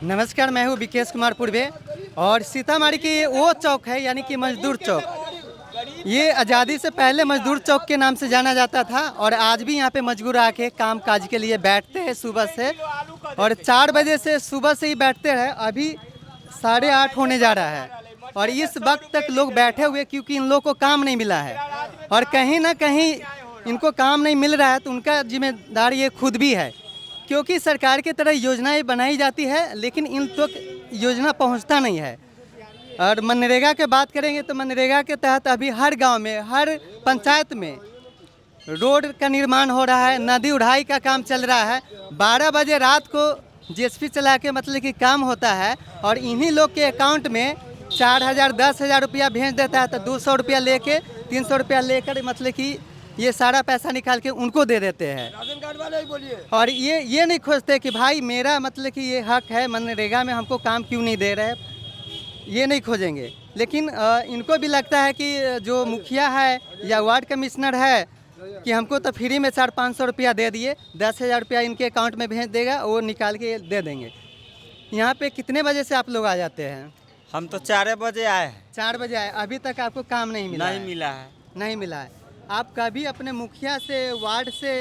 नमस्कार, मैं हूँ विकेश कुमार पूर्वे और सीतामढ़ी की वो चौक है यानी कि मजदूर चौक। ये आज़ादी से पहले मजदूर चौक के नाम से जाना जाता था और आज भी यहाँ पे मजदूर आके काम काज के लिए बैठते हैं सुबह से, और 4 बजे से सुबह से ही बैठते हैं। अभी 8:30 होने जा रहा है और इस वक्त तक लोग बैठे हुए क्योंकि इन लोगों को काम नहीं मिला है, और कहीं ना कहीं इनको काम नहीं मिल रहा है तो उनका जिम्मेदार ये खुद भी है, क्योंकि सरकार की तरह योजनाएं बनाई जाती है लेकिन इन तक योजना पहुंचता नहीं है। और मनरेगा की बात करेंगे तो मनरेगा के तहत अभी हर गांव में, हर पंचायत में रोड का निर्माण हो रहा है, नदी उड़ाई का काम चल रहा है। 12 बजे रात को जेसीबी चला के मतलब कि काम होता है और इन्हीं लोग के अकाउंट में 4,000 10,000 रुपया भेज देता है, तो 200 रुपया लेके 300 रुपया लेकर मतलब कि ये सारा पैसा निकाल के उनको दे देते हैं। राशन कार्ड वाले ही बोलिए। और ये नहीं खोजते कि भाई मेरा मतलब कि ये हक है, मनरेगा में हमको काम क्यों नहीं दे रहे, ये नहीं खोजेंगे। लेकिन इनको भी लगता है कि जो मुखिया है या वार्ड कमिश्नर है कि हमको तो फ्री में 400-500 रुपया दे दिए, 10,000 रुपया इनके अकाउंट में भेज देगा, वो निकाल के दे देंगे। यहाँ पे कितने बजे से आप लोग आ जाते हैं? हम तो 4 बजे आए हैं। 4 बजे आए, अभी तक आपको काम नहीं मिला? नहीं मिला है। नहीं मिला है। आप कभी अपने मुखिया से, वार्ड से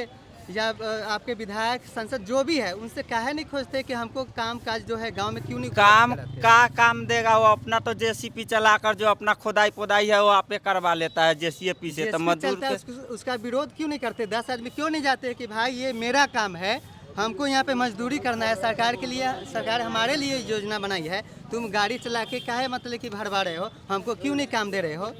या आपके विधायक, संसद जो भी है उनसे काहे नहीं खोजते कि हमको काम काज जो है गांव में क्यों नहीं काम देगा? वो अपना तो जेसीपी चलाकर जो अपना खोदाई पोदाई है वो आपे करवा लेता है जेसीपी से। तो मजदूर उसका विरोध क्यों नहीं करते? 10 आदमी क्यों नहीं जाते कि भाई ये मेरा काम है, हमको यहाँ पे मजदूरी करना है, सरकार के लिए, सरकार हमारे लिए योजना बनाई है, तुम गाड़ी चला के काहे मतलब कि भरवा रहे हो, हमको क्यों नहीं काम दे रहे हो?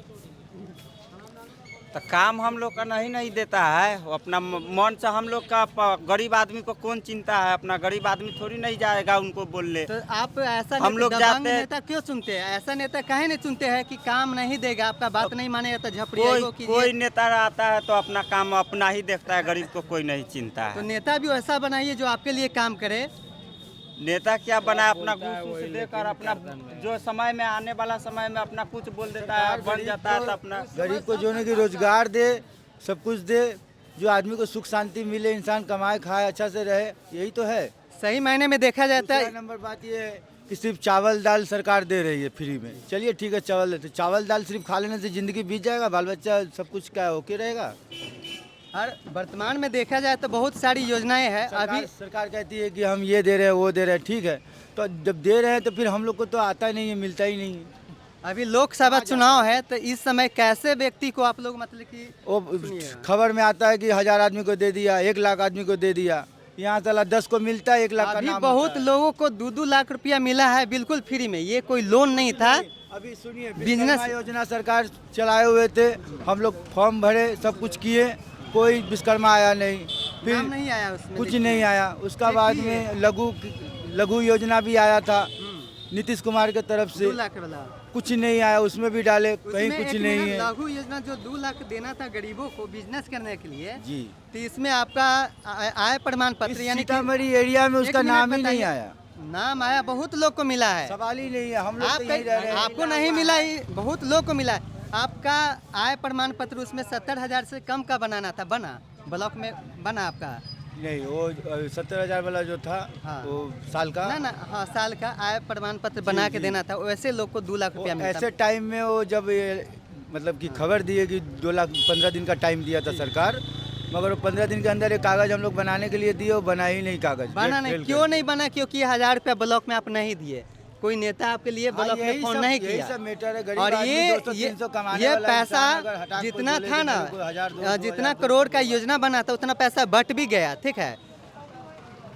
तो काम हम लोग का नहीं देता है। वो अपना मन से हम लोग का गरीब आदमी को कौन चिंता है? अपना गरीब आदमी थोड़ी नहीं जाएगा उनको बोलने। तो आप ऐसा हम लोग जाते हैं, नेता क्यों चुनते हैं? ऐसा नेता काहे नहीं चुनते हैं कि काम नहीं देगा, आपका बात नहीं मानेगा तो झपड़ी? कोई नेता आता है तो अपना काम अपना ही देखता है, गरीब को कोई नहीं चिंता है। तो नेता भी ऐसा बनाइए जो आपके लिए काम करे। नेता क्या बनाए? अपना घूस देकर अपना जो समय में, आने वाला समय में अपना कुछ बोल देता है, बन जाता है। तो अपना गरीब को जो है कि रोजगार दे, सब कुछ दे, जो आदमी को सुख शांति मिले, इंसान कमाए खाए अच्छा से रहे, यही तो है। सही मायने में देखा जाता है। नंबर बात ये है कि सिर्फ चावल दाल सरकार दे रही है फ्री में। चलिए ठीक है, चावल देते, चावल दाल सिर्फ खा लेने से जिंदगी बीत जाएगा? बाल बच्चा सब कुछ क्या ओके रहेगा? और वर्तमान में देखा जाए तो बहुत सारी योजनाएं हैं। अभी सरकार कहती है कि हम ये दे रहे हैं, वो दे रहे हैं, ठीक है, तो जब दे रहे हैं तो फिर हम लोग को तो आता ही नहीं है, मिलता ही नहीं है। अभी लोकसभा चुनाव है तो इस समय कैसे व्यक्ति को आप लोग मतलब कि वो खबर में आता है कि 1000 आदमी को दे दिया, 1 लाख आदमी को दे दिया, यहाँ साला 10 को मिलता है, 1 लाख का अभी नाम बहुत लोगों को 2-2 लाख रुपया मिला है बिल्कुल फ्री में। ये कोई लोन नहीं था। अभी सुनिए, बिजनेस योजना सरकार चलाए हुए थे, हम लोग फॉर्म भरे, सब कुछ किए, कोई विश्वकर्मा आया नहीं, फिर नाम नहीं आया उसमें, कुछ नहीं आया। उसका बाद में लघु योजना भी आया था नीतीश कुमार के तरफ से, 2 लाख वाला, कुछ नहीं आया, उसमें भी डाले, कहीं कुछ नहीं है। लघु योजना जो 2 लाख देना था गरीबों को बिजनेस करने के लिए जी, तो इसमें आपका आय प्रमाण पत्र यानी सीतामढ़ी एरिया में उसका नाम ही नहीं आया। नाम आया, बहुत लोग को मिला है, सवाल ही नहीं है। हम लोग तो यही रह रहे हैं। आपको नहीं मिला, बहुत लोग को मिला है। आपका आय प्रमाण पत्र उसमें 70,000 से कम का बनाना था, बना ब्लॉक में बना आपका? नहीं, वो 70,000 वाला जो था, हाँ, वो साल का ना हाँ, साल का आय प्रमाण पत्र बना के देना था। वैसे लोग को 2 लाख रुपया मिलता। ऐसे टाइम में वो जब मतलब कि खबर दिए कि 2 लाख 15 दिन का टाइम दिया था सरकार, मगर वो 15 दिन के अंदर एक कागज हम लोग बनाने के लिए दिए, वो बना ही नहीं कागज। बना नहीं, क्यों नहीं बना? क्योंकि 1000 रुपया ब्लॉक में आप नहीं दिए, कोई नेता आपके लिए ब्लॉक में फोन नहीं किया। और ये पैसा जितना था ना, जितना करोड़ का योजना बना था उतना पैसा बट भी गया, ठीक है,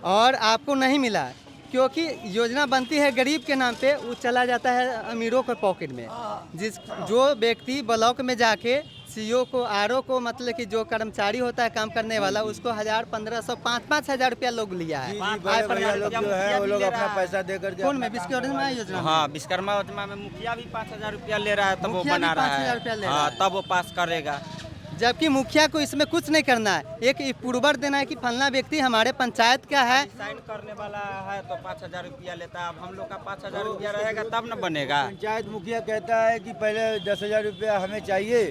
और आपको नहीं मिला क्योंकि योजना बनती है गरीब के नाम पे, वो चला जाता है अमीरों के पॉकेट में। जो व्यक्ति ब्लॉक में जाके सीईओ को, आरओ को, मतलब कि जो कर्मचारी होता है काम करने वाला, उसको 1000, 1500, 5-5 रुपया लोग लिया है। वो लोग अपना पैसा देकर के कौन में विश्वकर्मा योजना? हाँ, विश्वकर्मा योजना में मुखिया भी 5,000 रुपया ले रहा है, तब वो बना रहा है। हाँ, तब वो पास करेगा। जबकि मुखिया को इसमें कुछ नहीं करना है, एक अप्रूवर देना है कि फलना व्यक्ति हमारे पंचायत का है। साइन करने वाला है तो 5,000 रुपया लेता है। अब हम लोग का 5,000 रुपया रहेगा तब न बनेगा। पंचायत मुखिया कहता है कि पहले 10,000 रुपया हमें चाहिए,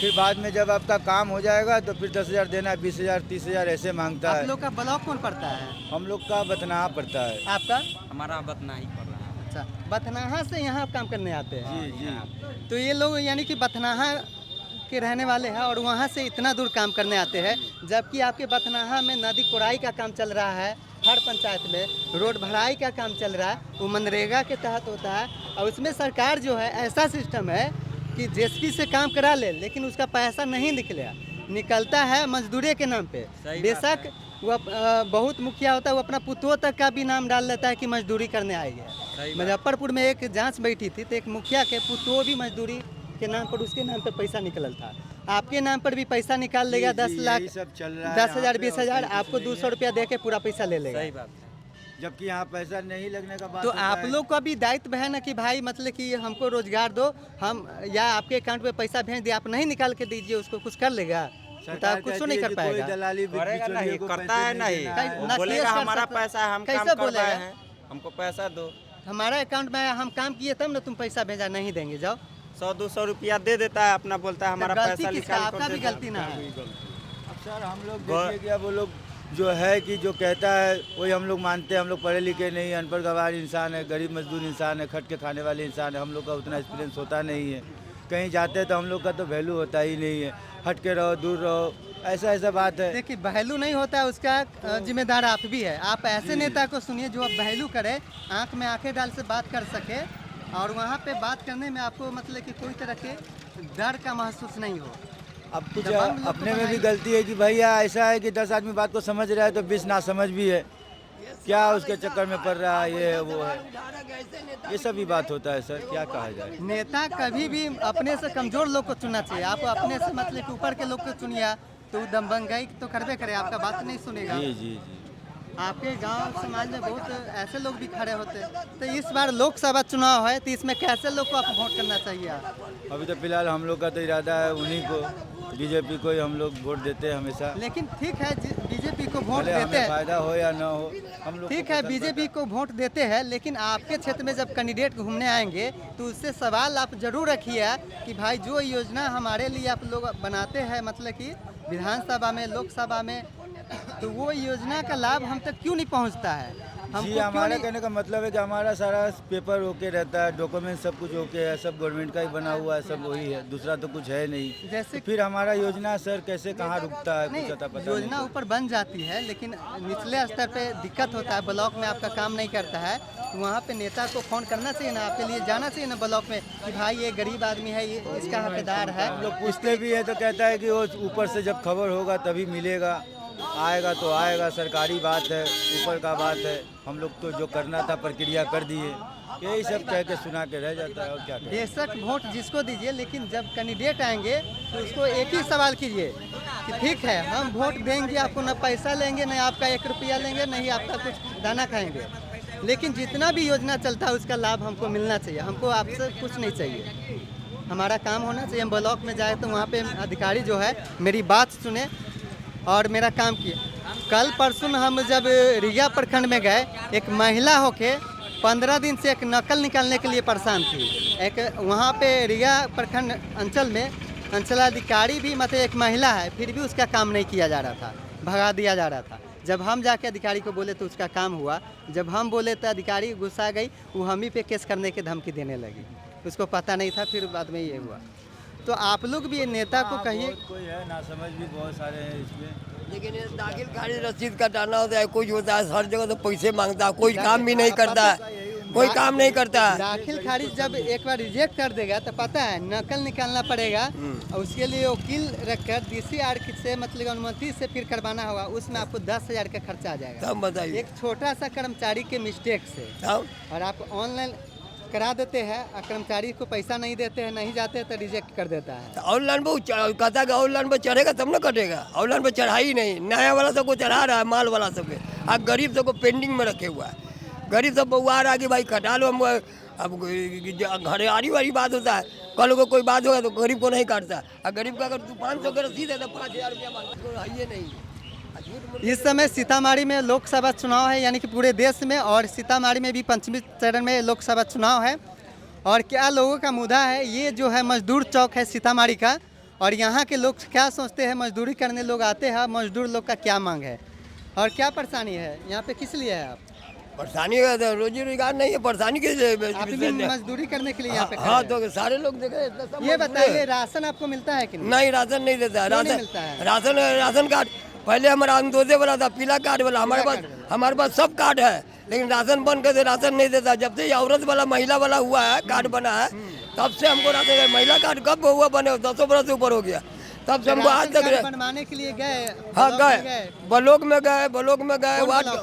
फिर बाद में जब आपका काम हो जाएगा तो फिर 10,000 देना, 20,000 30,000 ऐसे मांगता आप है। लोग का ब्लॉक कौन पड़ता है? हम लोग का बथनाहा पड़ता है। आपका? हमारा बतना ही पड़ रहा है। अच्छा, बथनाहा से यहाँ काम करने आते हैं। जी जी। तो ये लोग यानी कि बथनाहा के रहने वाले हैं और वहाँ से इतना दूर काम करने आते हैं, जबकि आपके बथनाहा में नदी कोड़ाई का काम चल रहा है, हर पंचायत में रोड भराई का काम चल रहा है, वो मनरेगा के तहत होता है। और उसमें सरकार जो है ऐसा सिस्टम है कि जेसीबी से काम करा ले, लेकिन उसका पैसा नहीं निकलता है मजदूरी के नाम पे। सही बात बेशक वो बहुत मुखिया होता है, वो अपना पुतों तक का भी नाम डाल लेता है कि मजदूरी करने सही आएंगे। बात। मुजफ्फरपुर में एक जांच बैठी थी तो एक मुखिया के पुतों भी मजदूरी के नाम पर उसके नाम पे पैसा निकल था। आपके नाम पर भी पैसा निकाल लेगा, जी, 10 जी, लाख यही सब चल रहा है 10,000 यहाँ पे, 20,000 और आपको कुछ 200 रुपया दे के पूरा पैसा ले लेगा। सही बात है। जबकि यहाँ पैसा नहीं लगने का बात तो होता आप है। लोग का भी दायित्व है ना कि भाई मतलब कि हमको रोजगार दो, हम या आपके अकाउंट में पैसा भेज दिए, आप नहीं निकाल के दीजिए उसको, कुछ कर लेगा तो सरकार आप कुछ कहती नहीं है कर कि कोई पाएगा। दलाली करेगा बिचौलियों नहीं, को करता पैसे है नहीं। देना कहीं- है। ना बोलेगा केस कर हमारा सकता है। पैसा है, हम कैसे काम कर बोलेगा? रहे हैं, हमको पैसा दो। हमारे अकाउंट में हम काम किए तब ना तुम पैसा भेजा, नहीं देंगे जाओ। 100-200 रुपया दे देता है, अपना बोलता है हमारा तो गलती पैसा किसका? निकाल आपका कर भी दे दो। गलती ना है। अब सर हम लोग देखिए क्या, वो लोग जो है कि जो कहता है वही हम लोग मानते हैं। हम लोग पढ़े लिखे नहीं, अनपढ़ गवार इंसान है, गरीब मजदूर इंसान है, खट के खाने वाले इंसान है। हम लोग का उतना एक्सपीरियंस होता नहीं है, कहीं जाते हैं तो हम लोग का तो वैल्यू होता ही नहीं है। हट के रहो, दूर रहो, ऐसा बात है। देखिए वैल्यू नहीं होता है उसका जिम्मेदार आप भी है। आप ऐसे नेता को सुनिए जो अब वैल्यू करे, आंख में आंखें डाल से बात कर सके और वहाँ पे बात करने में आपको मतलब कि कोई तरह के डर का महसूस नहीं हो। अब कुछ जब हम लोग अपने को में भी बनाई- गलती है कि भैया ऐसा है कि 10 आदमी बात को समझ रहा है तो 20 ना समझ भी है, क्या उसके चक्कर में पड़ रहा है, ये है वो है, ये सब भी बात होता है सर, क्या कहा जाए। नेता कभी भी अपने से कमजोर लोग को चुनना चाहिए। आप अपने से मतलब कि ऊपर के लोग को चुनिया तो वो दबंगाई तो करबे करे, आपका बात नहीं सुनेगा। जी जी जी। आपके गांव समाज में बहुत ऐसे लोग भी खड़े होते हैं। तो इस बार लोकसभा चुनाव है तो इसमें कैसे लोग को आप वोट करना चाहिए? अभी तो फिलहाल हम लोग का तो इरादा है उन्हीं को, बीजेपी को ही हम लोग वोट देते हैं हमेशा। लेकिन ठीक है बीजेपी को वोट भले देते हमें हैं, फायदा हो या ना हो, हम लोग ठीक को है पसंद बीजेपी को वोट देते हैं, लेकिन आपके क्षेत्र में जब कैंडिडेट घूमने आएंगे तो उससे सवाल आप जरूर रखिए कि भाई जो योजना हमारे लिए आप लोग बनाते हैं मतलब कि विधानसभा में, लोकसभा में, तो वो योजना का लाभ हम तक क्यों नहीं पहुंचता है? हमको जी, क्यों हमारा नहीं- कहने का मतलब है कि हमारा सारा पेपर ओके रहता है, डॉक्यूमेंट सब कुछ ओके है, सब गवर्नमेंट का ही बना हुआ है, सब वही है, दूसरा तो कुछ है नहीं। जैसे तो फिर हमारा योजना सर कैसे कहाँ रुकता है, नहीं, कुछ अता पता योजना नहीं। ऊपर बन जाती है लेकिन निचले स्तर पे दिक्कत होता है, ब्लॉक में आपका काम नहीं करता है, वहाँ पे नेता को फोन करना चाहिए ना, आपके लिए जाना चाहिए ना ब्लॉक में कि भाई ये गरीब आदमी है, ये इसका हकदार है। हम लोग पूछते भी है तो कहता है कि वो ऊपर से जब खबर होगा तभी मिलेगा, आएगा तो आएगा, सरकारी बात है, ऊपर का बात है। हम लोग तो जो करना था प्रक्रिया कर दिए, यही सब कह के सुना के रह जाता है और क्या करें। बेशक वोट जिसको दीजिए, लेकिन जब कैंडिडेट आएंगे तो उसको एक ही सवाल कीजिए कि ठीक है हम वोट देंगे, आपको न पैसा लेंगे, न आपका 1 रुपया लेंगे, नहीं आपका कुछ दाना खाएंगे, लेकिन जितना भी योजना चलता है उसका लाभ हमको मिलना चाहिए। हमको आपसे कुछ नहीं चाहिए, हमारा काम होना चाहिए। हम ब्लॉक में जाए तो वहाँ पे अधिकारी जो है मेरी बात सुने और मेरा काम किए। कल परसों हम जब रिया प्रखंड में गए, एक महिला होके 15 दिन से एक नकल निकालने के लिए परेशान थी। एक वहाँ पे रिया प्रखंड अंचल में अंचलाधिकारी भी मतलब एक महिला है, फिर भी उसका काम नहीं किया जा रहा था, भगा दिया जा रहा था। जब हम जाके अधिकारी को बोले तो उसका काम हुआ, जब हम बोले तो अधिकारी गुस्सा गई, वो हम ही पे केस करने की धमकी देने लगी। उसको पता नहीं था, फिर बाद में ये हुआ। तो आप लोग भी नेता को कहिए। बहुत कोई है ना समझ भी बहुत सारे हैं इसमें, लेकिन ये दाखिल खारिज रसीद कटाना होता है, कुछ होता है, हर जगह तो पैसे मांगता है, कोई काम भी नहीं करता है, कोई काम नहीं करता है। दाखिल खारिज जब एक बार रिजेक्ट कर देगा तो पता है नकल निकालना पड़ेगा और उसके लिए वकील रखकर DCR से मतलब अनुमति से फिर करवाना होगा, उसमें आपको 10,000 का खर्चा आ जाएगा। तब बताइए। एक छोटा सा कर्मचारी के मिस्टेक से, तब और आप ऑनलाइन करा देते हैं और कर्मचारी को पैसा नहीं देते हैं, नहीं जाते हैं तो रिजेक्ट कर देता है। ऑनलाइन पर कहता है ऑनलाइन पर चढ़ेगा तब ना कटेगा, ऑनलाइन पर चढ़ा ही नहीं, नया वाला सबको चढ़ा रहा है, माल वाला सबके, अब गरीब सबको पेंडिंग में रखे हुआ है। गरीब सब बउआ रहा कि भाई कटा लो, हम अब घरेवारी वाली बात होता है, कल को कोई बात होगा तो गरीब को नहीं काटता, और गरीब का अगर तू 500 का रसीद है तो 5000 रुपया मांगता है, ये नहीं। इस समय सीतामढ़ी में लोकसभा चुनाव है, यानी कि पूरे देश में, और सीतामढ़ी में भी 5वें चरण में लोकसभा चुनाव है। और क्या लोगों का मुद्दा है, ये जो है मजदूर चौक है सीतामढ़ी का, और यहाँ के लोग क्या सोचते हैं, मजदूरी करने लोग आते हैं, मजदूर लोग का क्या मांग है और क्या परेशानी है, यहाँ पे किस लिए है आप? परेशानी का तो रोजी रोजगार नहीं है, परेशानी के लिए आप भी मजदूरी करने के लिए यहाँ पे खड़े हाँ, हैं। तो सारे लोग देखे इतना सब ये मजदूर बताइए, है। राशन आपको मिलता है कि नहीं? नहीं, राशन नहीं देता है। क्यों नहीं मिलता है? राशन कार्ड पहले हमारा अंत्योदय वाला था, पीला कार्ड वाला, हमारे पास सब कार्ड है, लेकिन राशन बन के राशन नहीं देता। जब से ये औरत वाला महिला वाला हुआ है, कार्ड बना है, तब से हमको राशन, महिला कार्ड कब हुआ बने, 10 बरस से ऊपर हो गया, तब से हमको आज तक। बनवाने के लिए गए? हाँ गए, ब्लॉक में गए,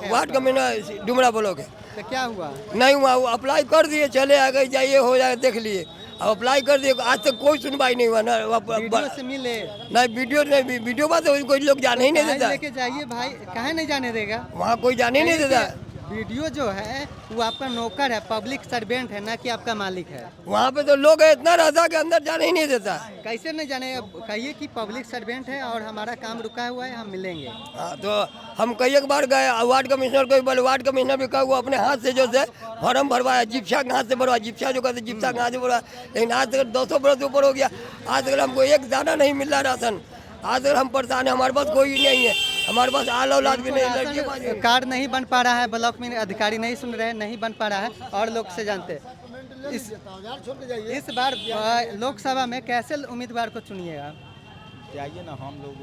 वार्ड कमीना डुमरा ब्लॉक है। तो क्या हुआ? नहीं हुआ, वो अप्लाई कर दिए, चले आ गए, जाइए हो जाए, देख लिए, अब अप्लाई कर दिए, आज तक कोई सुनवाई नहीं हुआ ना। वीडियो से मिले? नहीं, वीडियो बात कोई लोग जाने ही नहीं देता, लेके जाइए भाई, काहे नहीं जाने देगा? वहाँ कोई जाने ही नहीं देता। वीडियो जो है वो आपका नौकर है, पब्लिक सर्वेंट है, ना कि आपका मालिक है। वहाँ पे तो लोग इतना रहता कि अंदर जाने ही नहीं देता। कैसे नहीं जाने? कहिए कि पब्लिक सर्वेंट है और हमारा काम रुका हुआ है, हम मिलेंगे। हाँ, तो हम कई एक बार गए, वार्ड कमिश्नर को बोले, वार्ड कमिश्नर भी कहा, वो अपने हाथ से जो है फॉर्म भरवाया, जिप्सा के हाथ से भरवाया, जिप्सा जो कहते जिप्सा के हाथ से भरवाया, लेकिन आज तक 200 बरस ऊपर हो गया, आज तक हमको एक दाना नहीं मिल रहा राशन, आज तक हम परेशान है, हमारे पास कोई नहीं है, हमारे पास आल औलाद भी नहीं, लड़के कार्ड नहीं बन पा रहा है, ब्लॉक में अधिकारी नहीं सुन रहे हैं, नहीं बन पा रहा है, और लोग से जानते हैं। इस बार लोकसभा में कैसे उम्मीदवार को चुनिएगा? जाइए ना, हम लोग